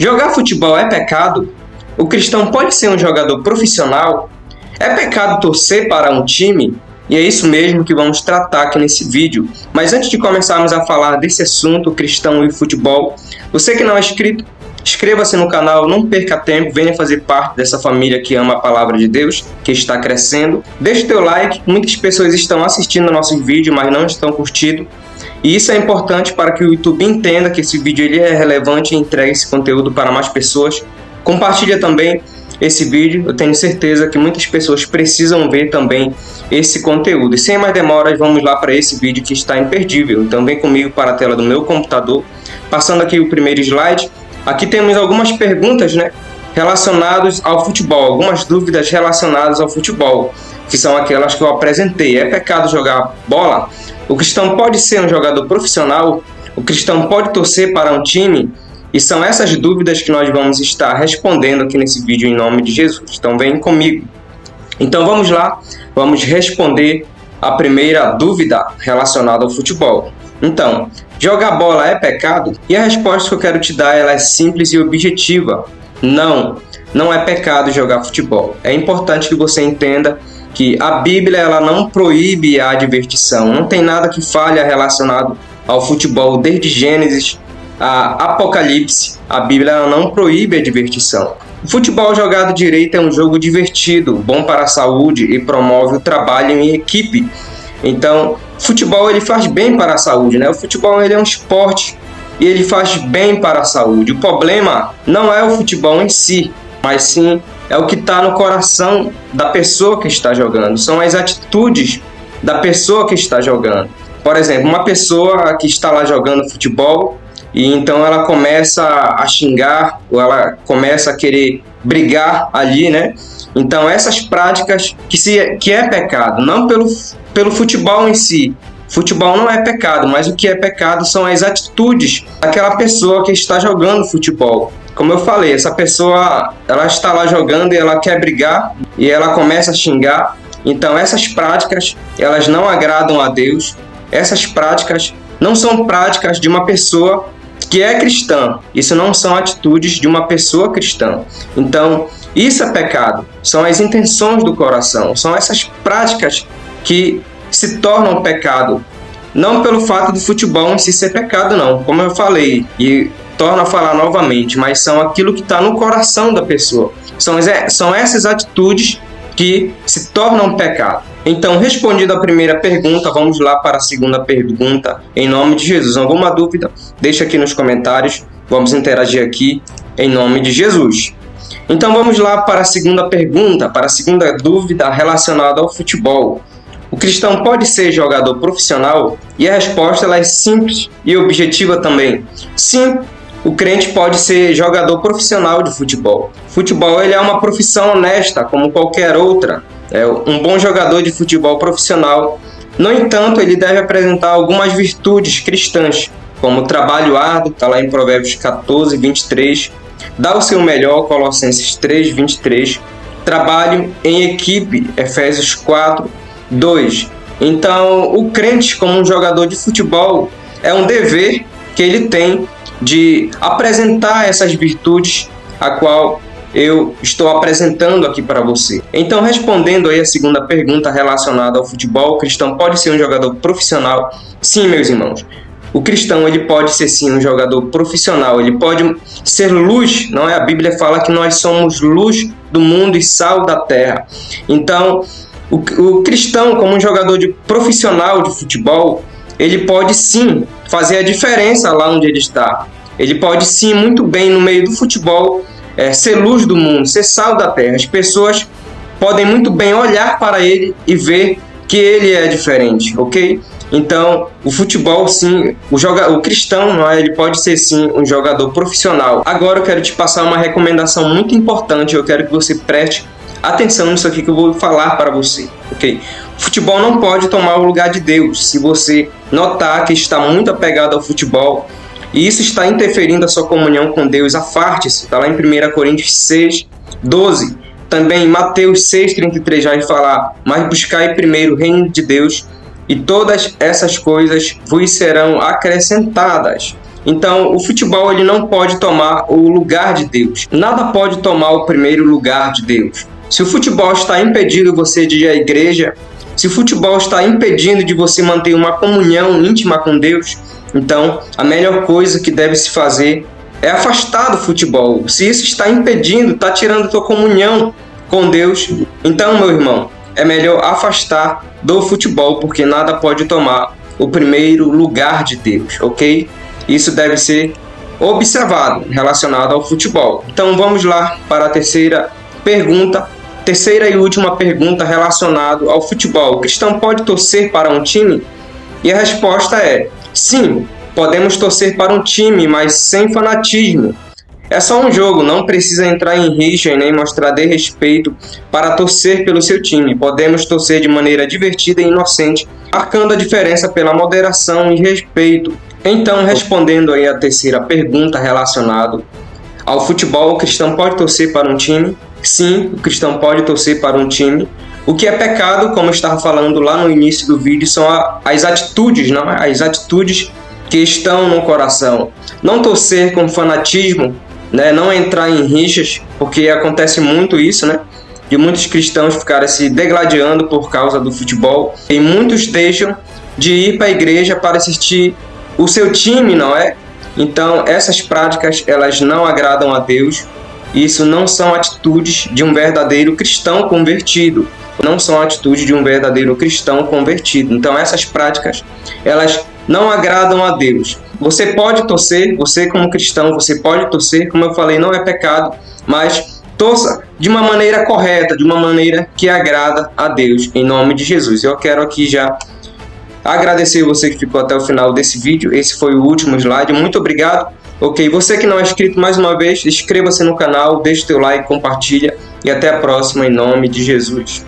Jogar futebol é pecado? O cristão pode ser um jogador profissional? É pecado torcer para um time? E é isso mesmo que vamos tratar aqui nesse vídeo. Mas antes de começarmos a falar desse assunto, cristão e futebol, você que não é inscrito, inscreva-se no canal, não perca tempo, venha fazer parte dessa família que ama a palavra de Deus, que está crescendo. Deixe o teu like, muitas pessoas estão assistindo nossos vídeos, mas não estão curtindo. E isso é importante para que o YouTube entenda que esse vídeo ele é relevante e entregue esse conteúdo para mais pessoas. Compartilha também esse vídeo, eu tenho certeza que muitas pessoas precisam ver também esse conteúdo. E sem mais demoras, vamos lá para esse vídeo que está imperdível. Então vem comigo para a tela do meu computador. Passando aqui o primeiro slide, aqui temos algumas perguntas, relacionadas ao futebol, algumas dúvidas relacionadas ao futebol, que são aquelas que eu apresentei. É pecado jogar bola? O cristão pode ser um jogador profissional? O cristão pode torcer para um time? E são essas dúvidas que nós vamos estar respondendo aqui nesse vídeo em nome de Jesus. Então vem comigo. Então vamos lá, vamos responder a primeira dúvida relacionada ao futebol. Então, jogar bola é pecado? E a resposta que eu quero te dar ela é simples e objetiva. Não, não é pecado jogar futebol. É importante que você entenda que a Bíblia ela não proíbe a divertição. Não tem nada que falha relacionado ao futebol desde Gênesis a Apocalipse. A Bíblia ela não proíbe a divertição. O futebol jogado direito é um jogo divertido, bom para a saúde e promove o trabalho em equipe. Então, futebol ele faz bem para a saúde, O futebol ele é um esporte e ele faz bem para a saúde. O problema não é o futebol em si, mas sim é o que está no coração da pessoa que está jogando. São as atitudes da pessoa que está jogando. Por exemplo, uma pessoa que está lá jogando futebol e então ela começa a xingar ou ela começa a querer brigar ali, Então essas práticas que é pecado, não pelo futebol em si. Futebol não é pecado, mas o que é pecado são as atitudes daquela pessoa que está jogando futebol. Como eu falei, essa pessoa ela está lá jogando e ela quer brigar e ela começa a xingar. Então essas práticas elas não agradam a Deus. Essas práticas não são práticas de uma pessoa que é cristã. Isso não são atitudes de uma pessoa cristã. Então isso é pecado. São as intenções do coração. São essas práticas que se tornam pecado. Não pelo fato do futebol em si ser pecado, não. Como eu falei e torno a falar novamente, mas são aquilo que está no coração da pessoa. São essas atitudes que se tornam pecado. Então, respondida a primeira pergunta, vamos lá para a segunda pergunta, em nome de Jesus. Alguma dúvida? Deixa aqui nos comentários, vamos interagir aqui em nome de Jesus. Então, vamos lá para a segunda pergunta, para a segunda dúvida relacionada ao futebol. O cristão pode ser jogador profissional? E a resposta ela é simples e objetiva também. Sim, o crente pode ser jogador profissional de futebol. Futebol ele é uma profissão honesta, como qualquer outra. Um bom jogador de futebol profissional. No entanto, ele deve apresentar algumas virtudes cristãs, como trabalho árduo, está lá em Provérbios 14, 23. Dá o seu melhor, Colossenses 3, 23. Trabalho em equipe, Efésios 4, 2. Então, o crente, como um jogador de futebol, é um dever que ele tem de apresentar essas virtudes a qual eu estou apresentando aqui para você. Então, respondendo aí a segunda pergunta relacionada ao futebol, o cristão pode ser um jogador profissional? Sim, meus irmãos. O cristão ele pode ser sim um jogador profissional, ele pode ser luz, não é? A Bíblia fala que nós somos luz do mundo e sal da terra. Então, o cristão, como um jogador profissional de futebol, ele pode sim fazer a diferença lá onde ele está. Ele pode sim, muito bem, no meio do futebol, ser luz do mundo, ser sal da terra. As pessoas podem muito bem olhar para ele e ver que ele é diferente, ok? Então, o futebol, sim, o cristão, não é? Ele pode ser, sim, um jogador profissional. Agora eu quero te passar uma recomendação muito importante, eu quero que você preste atenção nisso aqui que eu vou falar para você, ok? O futebol não pode tomar o lugar de Deus. Se você notar que está muito apegado ao futebol e isso está interferindo a sua comunhão com Deus, afaste-se. Está lá em 1 Coríntios 6, 12. Também em Mateus 6, 33 vai falar: mas buscai primeiro o reino de Deus e todas essas coisas vos serão acrescentadas. Então, o futebol ele não pode tomar o lugar de Deus. Nada pode tomar o primeiro lugar de Deus. Se o futebol está impedindo você de ir à igreja, se o futebol está impedindo de você manter uma comunhão íntima com Deus, então a melhor coisa que deve se fazer é afastar do futebol. Se isso está impedindo, está tirando a tua comunhão com Deus, então, meu irmão, é melhor afastar do futebol, porque nada pode tomar o primeiro lugar de Deus, ok? Isso deve ser observado relacionado ao futebol. Então vamos lá para a terceira e última pergunta relacionada ao futebol. O cristão pode torcer para um time? E a resposta é sim, podemos torcer para um time, mas sem fanatismo. É só um jogo, não precisa entrar em rixa e nem mostrar desrespeito para torcer pelo seu time. Podemos torcer de maneira divertida e inocente, marcando a diferença pela moderação e respeito. Então, respondendo aí a terceira pergunta relacionada ao futebol, o cristão pode torcer para um time? Sim, o cristão pode torcer para um time. O que é pecado, como eu estava falando lá no início do vídeo, são as atitudes, não é? As atitudes que estão no coração. Não torcer com fanatismo, né? Não entrar em rixas, porque acontece muito isso, né? De muitos cristãos ficarem se degladiando por causa do futebol. E muitos deixam de ir para a igreja para assistir o seu time, não é? Então, essas práticas, elas não agradam a Deus. Isso não são atitudes de um verdadeiro cristão convertido. Não são atitudes de um verdadeiro cristão convertido. Então, essas práticas, elas não agradam a Deus. Você pode torcer, você como cristão, você pode torcer, como eu falei, não é pecado, mas torça de uma maneira correta, de uma maneira que agrada a Deus, em nome de Jesus. Eu quero aqui já agradecer você que ficou até o final desse vídeo. Esse foi o último slide. Muito obrigado. Ok, você que não é inscrito, mais uma vez, inscreva-se no canal, deixe teu like, compartilha e até a próxima em nome de Jesus.